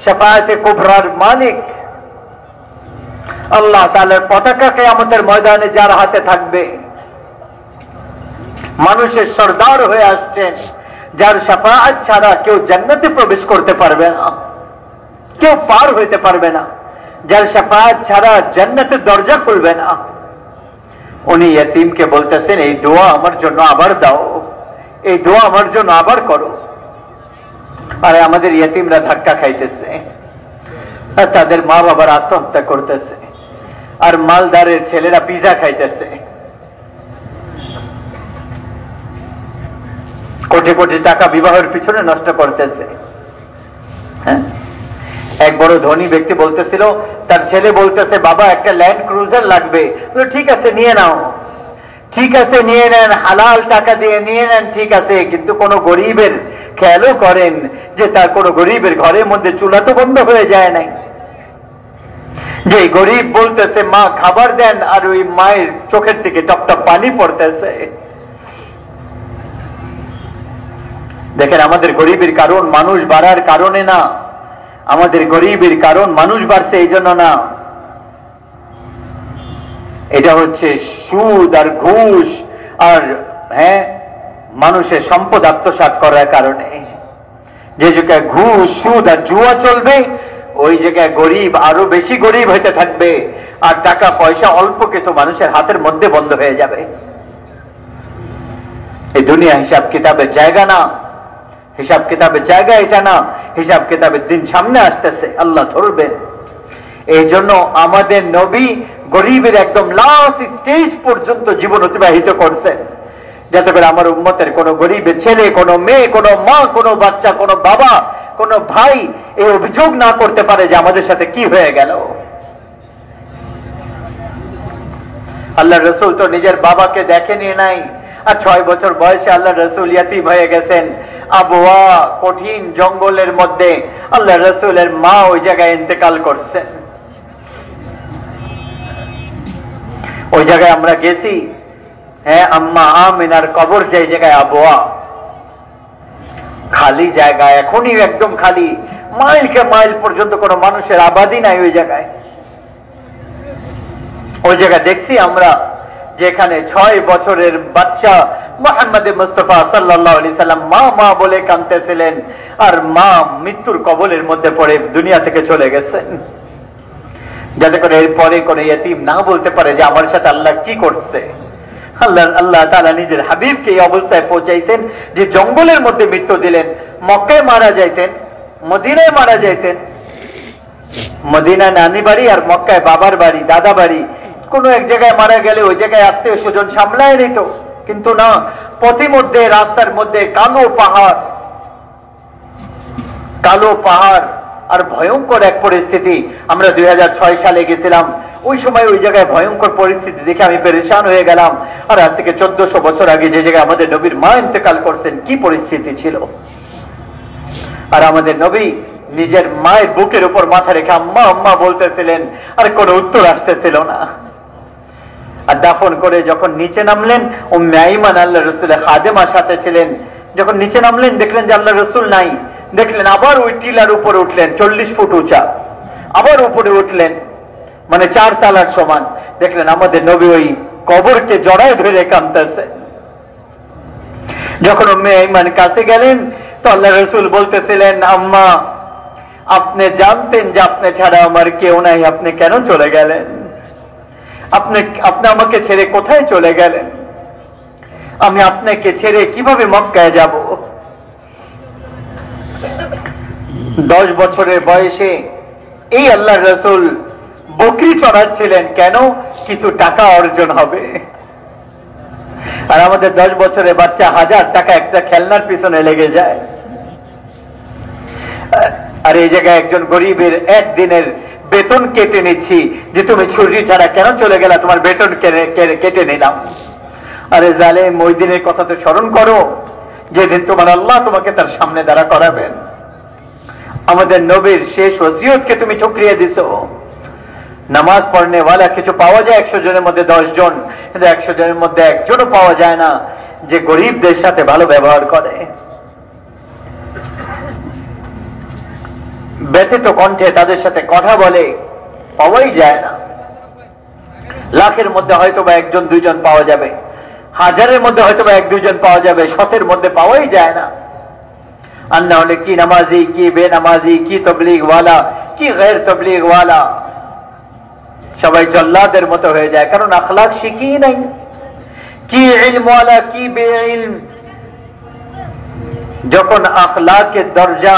শাফাআতে কুবরার মালিক আল্লাহ তাআলার পতাকা কিয়ামতের ময়দানে যার হাতে থাকবে, মানুষের সরদার হয়ে আসছেন, যার শাফাআত ছাড়া কেউ জান্নাতে প্রবেশ করতে পারবে না, কেউ পার হইতে পারবে না, যার শাফাআত ছাড়া জান্নাতের দরজা খুলবে না। উনি ইয়তীমকে বলতেছেন, এই দোয়া আমার জন্য আবার দাও, এই দোয়া আমার জন্য আবার করো। আর আমাদের ইয়তীমরা ধাক্কা খাইতেছে, আর তাদের মা বাবার আত্মহত্যা করতেছে, আর মালদারের ছেলেরা পিজা খাইতেছে, কোটি কোটি টাকা বিবাহের পিছনে নষ্ট করতেছে। হ্যাঁ, এক বড় ধনী ব্যক্তি বলতেছিল, তার ছেলে বলতেছে, বাবা একটা ল্যান্ড ক্রুজার লাগবে। ঠিক আছে নিয়ে নাও, ঠিক আছে নিয়ে নেন, হালাল টাকা দিয়ে নিয়ে নেন, ঠিক আছে, কিন্তু কোন গরিবের খেয়ালও করেন যে তার কোন গরিবের ঘরের মধ্যে চুলা তো বন্ধ হয়ে যায় নাই। যে গরিব বলতেছে মা খাবার দেন, আর ওই মায়ের চোখের থেকে টপ টপ পানি পড়তেছে। দেখেন, আমাদের গরিবের কারণ মানুষ বাড়ার কারণে না, আমাদের গরিবের কারণ মানুষ বাড়ছে এই জন্য না, এটা হচ্ছে সুদ আর ঘুষ আর মানুষের সম্পদ আত্মসাৎ করার কারণে। যে জায়গায় ঘুষ, সুদ আর জুয়া চলবে, ওই জায়গায় গরিব আরো বেশি গরিব হইতে থাকবে, আর টাকা পয়সা অল্প কিছু মানুষের হাতের মধ্যে বন্ধ হয়ে যাবে। এই দুনিয়া হিসাব কিতাবের জায়গা না, হিসাব কিতাবের জায়গা এটা না, হিসাব কিতাবের দিন সামনে আসতেছে, আল্লাহ ধরবেন। এই জন্য আমাদের নবী গরিবের একদম লাস্ট স্টেজ পর্যন্ত জীবন অতিবাহিত করছেন, যাতে করে আমার উম্মতের কোন গরিবের ছেলে, কোন মেয়ে, কোন মা, কোন বাচ্চা, কোন বাবা, কোন ভাই এই অভিযোগ না করতে পারে যে আমাদের সাথে কি হয়ে গেল। আল্লাহ রসুল তো নিজের বাবাকে দেখেনি নাই, আর 6 বছর বয়সে আল্লাহ রসুল ইয়াতীম হয়ে গেছেন। আবওয়া কঠিন জঙ্গলের মধ্যে আল্লাহ রসুলের মা ওই জায়গায় ইন্তেকাল করছেন। ওই জায়গায় আমরা গেছি, আম্মা আমিনার কবর, যে জায়গায় আবওয়া খালি জায়গা, এখনই একদম খালি, মাইলকে মাইল পর্যন্ত কোনো মানুষের আবাদি নাই ওই জায়গায়। ওই জায়গায় দেখছি আমরা যেখানে 6 বছরের বাচ্চা মুহাম্মদ মুস্তাফা সাল্লাল্লাহু আলাইহি সাল্লাম মা মা বলে কাঁদতেছিলেন, আর মা মৃত্যুর কবলের মধ্যে পড়ে দুনিয়া থেকে চলে গেছেন, যাতে করে এরপরে কোনো ইয়তীম না বলতে পারে যে আমার সাথে আল্লাহ কি করছে। আল্লাহ তাআলা নিজের হাবিবকে এই অবস্থায় পৌঁছাইছেন যে জঙ্গলের মধ্যে মৃত্যু দিলেন। মক্কায় মারা যাইতেন, মদিনায় মারা যাইতেন, মদিনায় নানি বাড়ি আর মক্কায় বাবার বাড়ি, দাদা বাড়ি, কোন এক জায়গায় মারা গেলে ওই জায়গায় আত্মীয় স্বজন সামলায় নিত, কিন্তু না, পথে মধ্যে রাস্তার মধ্যে কালো পাহাড়, কালো পাহাড় আর ভয়ঙ্কর এক পরিস্থিতি। আমরা 2006 সালে গেছিলাম, ওই সময় ওই জায়গায় ভয়ঙ্কর পরিস্থিতি দেখে আমি পেরেশান হয়ে গেলাম। আর আজ থেকে 1400 বছর আগে যে জায়গায় আমাদের নবীর মা ইন্তেকাল করছেন, কি পরিস্থিতি ছিল। আর আমাদের নবী নিজের মায়ের বুকের উপর মাথা রেখে আম্মা আম্মা বলতেছিলেন, আর কোনো উত্তর আসতেছিল না। আর দাফন করে যখন নিচে নামলেন, উম্মে আইমান আল্লাহ রসুলের খাদেমার সাথে ছিলেন, যখন নিচে নামলেন দেখলেন যে আল্লাহ রসুল নাই, দেখলেন আবার ওই টিলার উপরে উঠলেন, 40 ফুট উঁচা, আবার উপরে উঠলেন, মানে 4 তলার সমান, দেখলেন আমাদের নবী ওই কবরকে জড়ায় ধরে কাঁদতেছে। যখন উম্মে আইমান কাছে গেলেন তো আল্লাহ রসুল বলতেছিলেন, আম্মা আপনি জানতেন যে আপনি ছাড়া আমার কেউ নাই, আপনি কেন চলে গেলেন? আপনি আমাকে ছেড়ে কোথায় চলে গেলেন? আমি আপনাকে ছেড়ে কিভাবে মক্কায় যাব? 10 বছরের বয়সে এই আল্লাহ রসুল বকরি চড়াচ্ছিলেন, কেন? কিছু টাকা অর্জন হবে। আর আমাদের 10 বছরের বাচ্চা 1000 টাকা একটা খেলনার পিছনে লেগে যায়। আর এই জায়গায় একজন গরিবের একদিনের বেতন কেটে নিচ্ছি, যে তুমি ছুরি ছাড়া কেন চলে গেলা, তোমার বেতন কেটে নিলাম। আরে জালেম, ওই দিনের কথা তো স্মরণ করো, যেদিন তোমার আল্লাহ তোমাকে তার সামনে দাঁড়া করাবেন। আমাদের নবীর শেষ ওসিয়তকে তুমি ঠুকরিয়ে দিছো। নামাজ পড়নে ওয়ালা কিছু পাওয়া যায় 100 জনের মধ্যে 10 জন, কিন্তু 100 জনের মধ্যে একজনও পাওয়া যায় না যে গরিবদের সাথে ভালো ব্যবহার করে। ব্যথিত কণ্ঠে তাদের সাথে কথা বলে পাওয়াই যায় না। লাখের মধ্যে হয়তোবা একজন দুইজন পাওয়া যাবে, হাজারের মধ্যে হয়তোবা এক দুইজন পাওয়া যাবে, শতের মধ্যে পাওয়াই যায় না। আর না হলে কি নামাজি, কি বেনামাজি, কি তবলিগ ওয়ালা, কি গैर তবলিগ ওয়ালা, সবাই জল্লাদের মতো হয়ে যায়, কারণ আখলাক শিখি নাই। কি ইলম ওয়ালা, কি বেইলম। যখন আখলাকের দরজা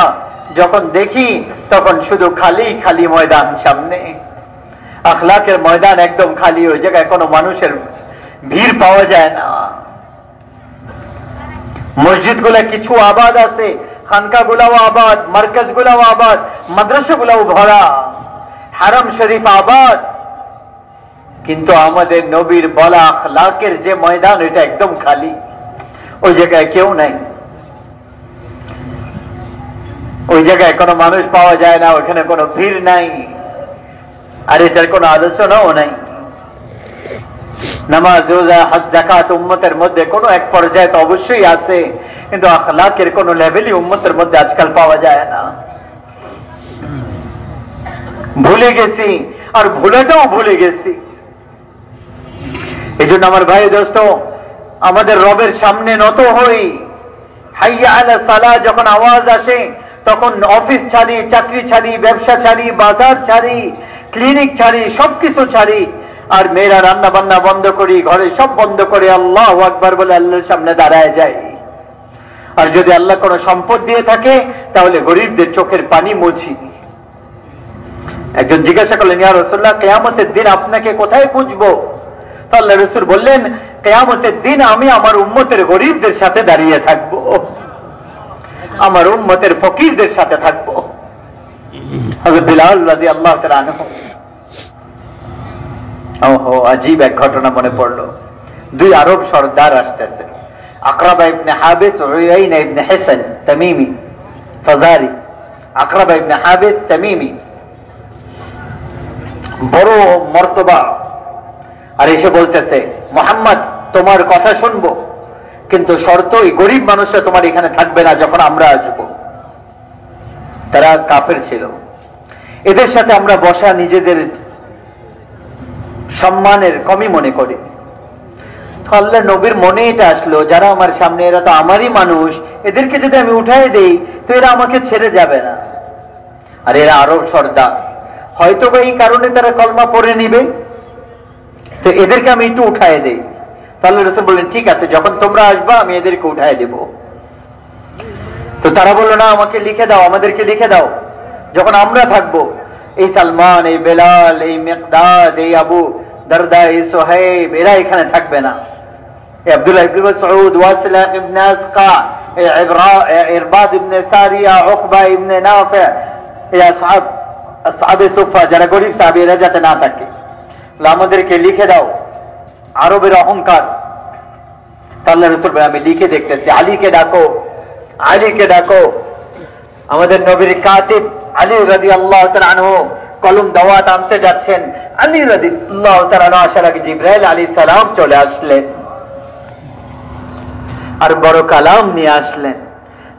যখন দেখি তখন শুধু খালি খালি ময়দান সামনে। আখলাকের ময়দান একদম খালি, ওই জায়গায় কোনো মানুষের ভিড় পাওয়া যায় না। মসজিদ গুলা কিছু আবাদ আছে, খানকা গুলাও আবাদ, মার্কাজ গুলাও আবাদ, মাদ্রাসা গুলাও ভরা, হারাম শরীফ আবাদ, কিন্তু আমাদের নবীর বলা আখলাকের যে ময়দান এটা একদম খালি, ওই জায়গায় কেউ নাই, ওই জায়গায় কোনো মানুষ পাওয়া যায় না, ওখানে কোনো ভিড় নাই, আর এটার কোনো আলোচনাও নাই। নামাজ, রোজা, হজ, যাকাত উম্মতের মধ্যে কোনো এক পর্যায়ে তো অবশ্যই আছে, কিন্তু আখলাকের কোনো লেভেলই উম্মতের মধ্যে আজকাল পাওয়া যায় না। ভুলে গেছি, আর ভুলেটাও ভুলে গেছি। এই জন্য আমার ভাই দোস্ত, আমাদের রবের সামনে নত হই। হাইয়া আলা সালাহ যখন আওয়াজ আসে তখন অফিস ছাড়ি, চাকরি ছাড়ি, ব্যবসা ছাড়ি, বাজার ছাড়ি, ক্লিনিক ছাড়ি, সবকিছু ছাড়ি, আর মেয়েরা রান্না বান্না বন্ধ করি, ঘরে সব বন্ধ করে আল্লাহু আকবার বলে আল্লাহর সামনে দাঁড়ায় যাই। আর যদি আল্লাহ কোনো সম্পদ দিয়ে থাকে তাহলে গরিবদের চোখের পানি মুছি। একজন জিজ্ঞাসা করলেন, ইয়া রাসূলুল্লাহ, কিয়ামতের দিন আপনাকে কোথায় খুঁজবো? তো আল্লাহ রাসূল বললেন, কিয়ামতের দিন আমি আমার উম্মতের গরিবদের সাথে দাঁড়িয়ে থাকবো, আমার উম্মতের ফকিরদের সাথে থাকবো। হযরত বিলাল রাদিয়াল্লাহু তাআলা আনহু, ওহো, আজীব এক ঘটনা মনে পড়লো। দুই আরব সর্দার আসতেছে, আকরাবা ইবনে হাবিস, উয়াইনা ইবনে হিসান তামিমি ফাজারি। আকরাবা ইবনে হাবিস তামিমি, বড় মর্তবা, আর এসে বলতেছে, মুহাম্মদ তোমার কথা শুনবো, কিন্তু শর্ত এই গরিব মানুষরা তোমার এখানে থাকবে না যখন আমরা আসবো। তারা কাফের ছিল, এদের সাথে আমরা বসা নিজেদের সম্মানের কমই মনে করি। আল্লাহ নবীর মনে এটা আসলো, যারা আমার সামনে এরা তো আমারই মানুষ, এদেরকে যদি আমি উঠাই দেই তো এরা আমাকে ছেড়ে যাবে না। আর এরা আরব সর্দার, হয়তো বা এই কারণে তারা কলমা পড়ে নিবে, তো এদেরকে আমি একটু উঠাই দেই। তাহলে রাসূল বললেন, ঠিক আছে, যখন তোমরা আসবা আমি এদেরকে উঠাই দেব। তো তারা বললো, না, আমাকে লিখে দাও, আমাদেরকে লিখে দাও, যখন আমরা থাকবো। এই সালমান, এই বেলাল, এই মিকদাদ, এই আবু দারদা, এই সোহেব, এরা এখানে থাকবে না। এই আব্দুল্লাহ ইবনে মাসউদ, ওয়াসিলা ইবনে আসকা, এই ইরবাদ ইবনে সারিয়া, উকবা ইবনে নাফি, এই আসহাবে সুফা, যারা গরিব সাহাবী, এরা যাতে না থাকে, আমাদেরকে লিখে দাও। আরবের অহংকার। আল্লাহ রাসূল বলেন, আমি লিখে দেখতেছি, আলীকে ডাকো, আলীকে ডাকো। আমাদের নবীর কাতিব আলী রাদিয়াল্লাহু তাআলা আনহু কলম দাওয়াত আনতে যাচ্ছেন। আলী রাদিয়াল্লাহু তাআলা আনহু আসার আগে জিবরাইল আলাইহিস সালাম চলে আসলেন আর বড় কালাম নিয়ে আসলেন।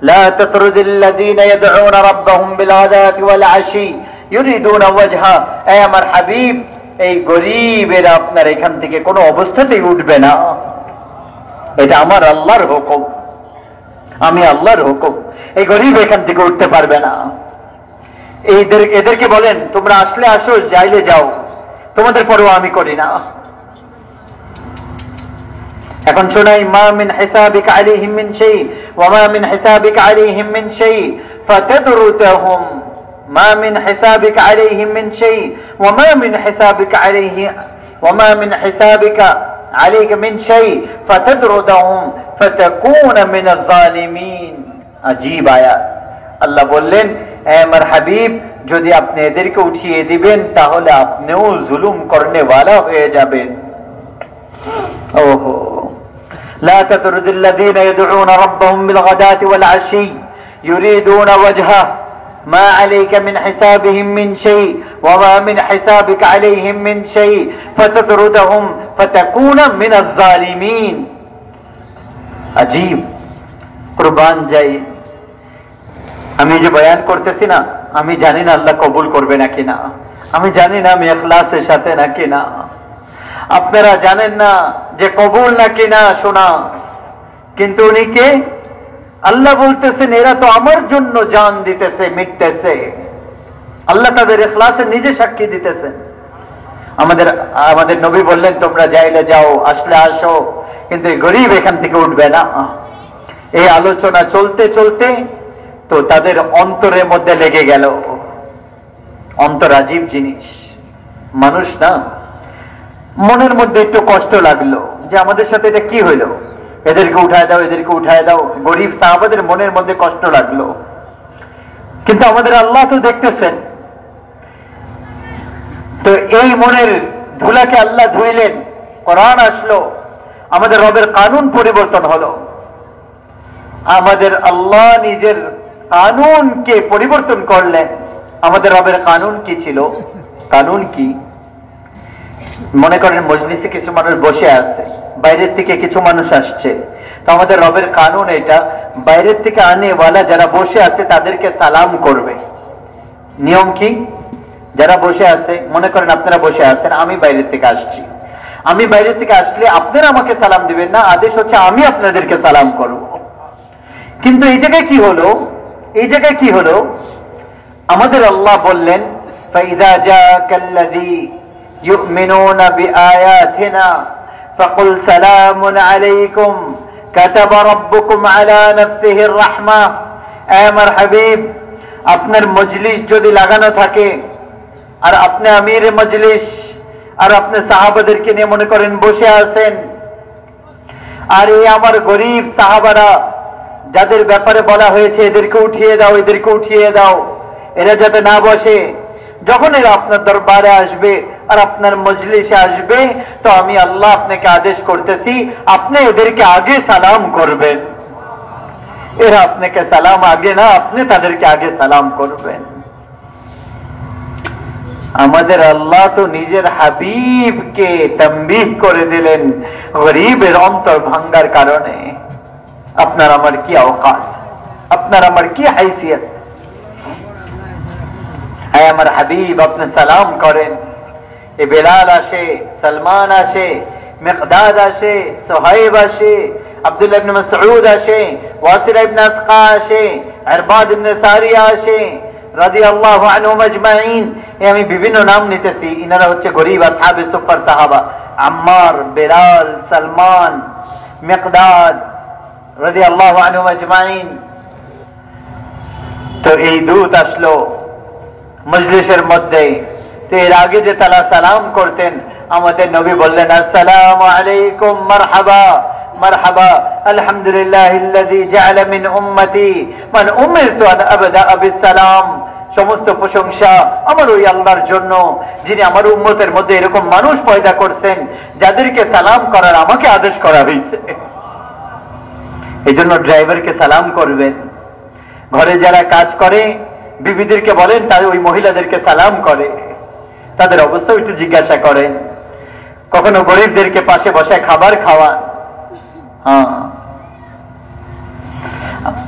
লা তাতরুদিল্লাযীনা ইয়াদউনা রাব্বাহুম বিল-গাদাতি ওয়াল-আশি ইউরিদুনা ওয়াজহা। হে আমার হাবিব, এই গরিবেরা আপনার এখান থেকে কোনো অবস্থাতেই উঠবে না, এটা আমার আল্লাহর হুকুম, আমি আল্লাহর হুকুম, এই গরিব এখান থেকে উঠতে পারবে না। এদেরকে বলেন, তোমরা আসলে আসো, যাইলে যাও, তোমাদের পরেও আমি করি না। এখন শোনাই, মা মিন হিসাবিকা আলাইহিম মিন শাই ওয়া মা মিন হিসাবিকা আলাইহিম মিন শাই ফাতাদরুতুহুম। ما من حسابك عليهم من شيء وما من حسابك عليك من شيء فتطردهم فتكون من الظالمين। আজীব আয়াত। আল্লাহ বললেন, হে আমার হাবিব, যদি আপনি এদেরকে উঠিয়ে দিবেন তাহলে আপনিও জুলুম করনে वाला হয়ে যাবেন। ওহো, لا تطرد الذين يدعون ربهم بالغداة والعشي يريدون وجهه ما عليك من حسابهم من شيء وما من حسابك عليهم من شيء فتطردهم فتكون من الظالمين। আজীব। কুরবান যাই, আমি যে বয়ান করতেছি না, আমি জানি না আল্লাহ কবুল করবে নাকি না, আমি জানি না আমি ইখলাসের সাথে নাকি না, আপনারা জানেন না যে কবুল নাকি না শোনা, কিন্তু উনি কে? আল্লাহ বলতেছেন এরা তো আমার জন্য জান দিতেছে, মিটতেছে। আল্লাহ তাদের ইখলাসের নিজে সাক্ষী দিতেছেন। আমাদের নবী বললেন তোমরা যাইলে যাও, আসলে আসো, কিন্তু এই গরিব এখান থেকে উঠবে না। এই আলোচনা চলতে চলতে তো তাদের অন্তরের মধ্যে লেগে গেল। অন্তর আজীব জিনিস, মানুষ না, মনের মধ্যে একটু কষ্ট লাগলো যে আমাদের সাথে এটা কি হইলো, এদেরকে উঠায় দাও, এদেরকে উঠায় দাও। গরিব সাহাবাদের মনের মধ্যে কষ্ট লাগলো, কিন্তু আমাদের আল্লাহ তো দেখতেছেন। তো এই মনের ধুলাকে আল্লাহ ধুইলেন, কোরআন আসলো, আমাদের রবের কানুন পরিবর্তন হলো। আমাদের আল্লাহ নিজের কানুনকে পরিবর্তন করলেন। আমাদের রবের কানুন কি ছিল? কানুন কি? মনে করেন মজলিসে কিছু মানুষ বসে আছে, বাইরের থেকে কিছু মানুষ আসছে, তো আমাদের রবের কানুন এটা, বাইরের থেকে আনেওয়ালা যারা বসে আছে তাদেরকে সালাম করবে। নিয়ম কি? যারা বসে আছে, মনে করেন আপনারা বসে আছেন, আমি বাইরের থেকে আসছি, আমি বাইরের থেকে আসলে আপনারা আমাকে সালাম দিবেন না, আদেশ হচ্ছে আমি আপনাদেরকে সালাম করব। কিন্তু এই জায়গায় কি হলো? এই জায়গায় কি হলো? আমাদের আল্লাহ বললেন ফাইযা জাকাল্লাযী ইউমিনুনা বিআয়াতিনা ফাকুল সালামুন আলাইকুম কাতাবা রাব্বুকুম আলা নাফসিহির রাহমাহ। আমার হাবিব, আপনার মজলিস যদি লাগানো থাকে আর আপনি আমির মজলিস আর আপনি সাহাবাদেরকে নিয়ে মনে করেন বসে আছেন, আর এই আমার গরিব সাহাবারা যাদের ব্যাপারে বলা হয়েছে এদেরকে উঠিয়ে দাও, এদেরকে উঠিয়ে দাও, এরা যাতে না বসে, যখন এরা আপনার দরবারে আসবে আর আপনার মজলিসে আসবে, তো আমি আল্লাহ আপনাকে আদেশ করতেছি আপনি এদেরকে আগে সালাম করবেন। এরা আপনাকে সালাম আগে না, আপনি তাদেরকে আগে সালাম করবেন। আমাদের আল্লাহ তো নিজের হাবিবকে তাম্বিহ করে দিলেন গরিবের অন্তর ভাঙ্গার কারণে। আপনার আমার কি অওকাত, আপনার আমার কি হাইসিয়ত। হ্যাঁ আমার হাবিব, আপনি সালাম করেন। এ বেলাল আসে, সালমান আসে, মিকদাদ আসে, সুহাইব আসে, আব্দুল্লাহ ইবনে মাসউদ আসে, ওয়াসিলা ইবনে আসকা আসে, ইরবাদ ইবনে সারিয়া আসে রাদিয়াল্লাহু আনহুম আজমাইন। আমি বিভিন্ন নাম নিতেছি, ইনারা হচ্ছে গরিব আসহাবে সুফার সাহাবা, আম্মার, বেলাল, সালমান, মিকদাদ রাদিয়াল্লাহু আনহুম আজমাইন। তো এই দূত আসলো মজলিসের মধ্যে, তো এর আগে যে তারা সালাম করতেন, আমাদের নবী বললেন আসসালামু আলাইকুম মারহাবা মারহাবা আলহামদুলিল্লাহিল্লাযী জাআলা মিন উম্মতি মান উমিরতু আন আবদা বিসসালাম। সমস্ত প্রশংসা আমার ওই আল্লাহর জন্য, যিনি আমার উম্মতের মধ্যে এরকম মানুষ পয়দা করছেন যাদেরকে সালাম করার আমাকে আদেশ করা হয়েছে। এই জন্য ড্রাইভারকে সালাম করবেন। ঘরে যারা কাজ করে বিবিদেরকে বলেন তারা ওই মহিলাদেরকে সালাম করে, তাদের অবস্থা একটু জিজ্ঞাসা করেন। কখনো গরিবদেরকে পাশে বসে খাবার খাওয়ান। হ্যাঁ,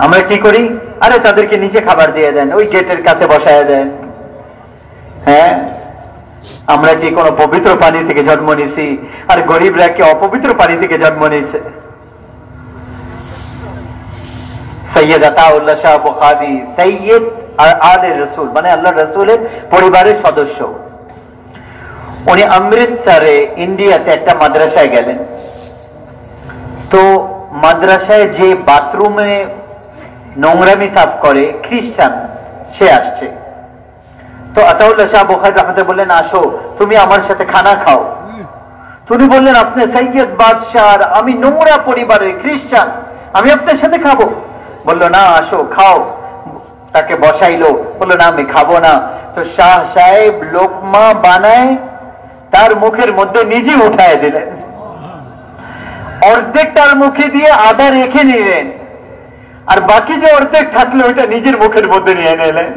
আমরা কি করি? আরে তাদেরকে নিচে খাবার দিয়ে দেন, ওই গেটের কাছে বসায় দেন। হ্যাঁ, আমরা কি কোনো পবিত্র পানি থেকে জন্ম নিছি? আর গরিবরা কি অপবিত্র পানি থেকে জন্ম নিছে? সৈয়দ আতাউল্লাহ শাহ বুখারী, সৈয়দ আলে রসুল মানে আল্লাহ রসুলের পরিবারের সদস্য, উনি অমৃতসরে ইন্ডিয়াতে একটা মাদ্রাসায় গেলেন। তো মাদ্রাসায় যে বাথরুমে নোংরামি সাফ করে খ্রিস্টান, সে আসছে। তো আতাউল্লাহ শাহ বুখারী রাহমাতুল্লাহ বললেন আসো তুমি আমার সাথে খানা খাও। তিনি বললেন আপনি সৈয়দ বাদশাহ, আমি নোংরা পরিবারের খ্রিস্টান, আমি আপনার সাথে খাবো? বললো না আসো খাও। তাকে বসাইলো, বললো না আমি খাবো না। তো শাহ সাহেব লোকমা বানায় তার মুখের মধ্যে নিজে উঠায় দিলেন, অর্ধেক তার মুখে দিয়ে আধা রেখে নিলেন, আর বাকি যে অর্ধেক থাকলো ওইটা নিজের মুখের মধ্যে নিয়ে নিলেন।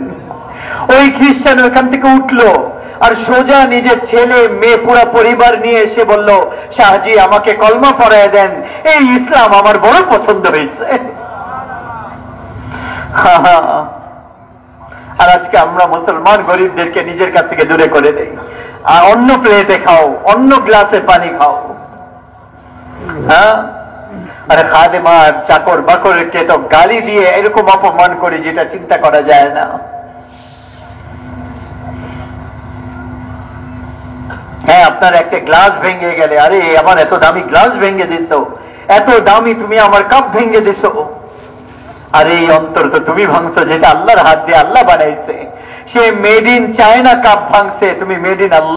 ওই খ্রিস্টান ওখান থেকে উঠলো আর সোজা নিজের ছেলে মেয়ে পুরা পরিবার নিয়ে এসে বলল শাহজি আমাকে কলমা পড়ায় দেন, এই ইসলাম আমার বড় পছন্দ হয়েছে। আর আজকে আমরা মুসলমান গরিবদেরকে নিজের কাছ থেকে দূরে করে দেই, আর অন্য প্লেটে খাও, অন্য গ্লাসে পানি খাও। হ্যাঁ, আর খাদেমার চাকর বাকরকে তো গালি দিয়ে এরকম অপমান করে যেটা চিন্তা করা যায় না। হ্যাঁ, আপনার একটা গ্লাস ভেঙে গেলে, আরে আমার এত দামি গ্লাস ভেঙে দিছো, এত দামি তুমি আমার কাপ ভেঙে দিছো। আরে এই অন্তর তো তুমি ভাঙছো যেটা আল্লাহর হাত দিয়ে আল্লাহ বানাইছে। সে মেড ইন চায়না কাপ ভাঙছে, তুমি মেড ইন আল্লাহ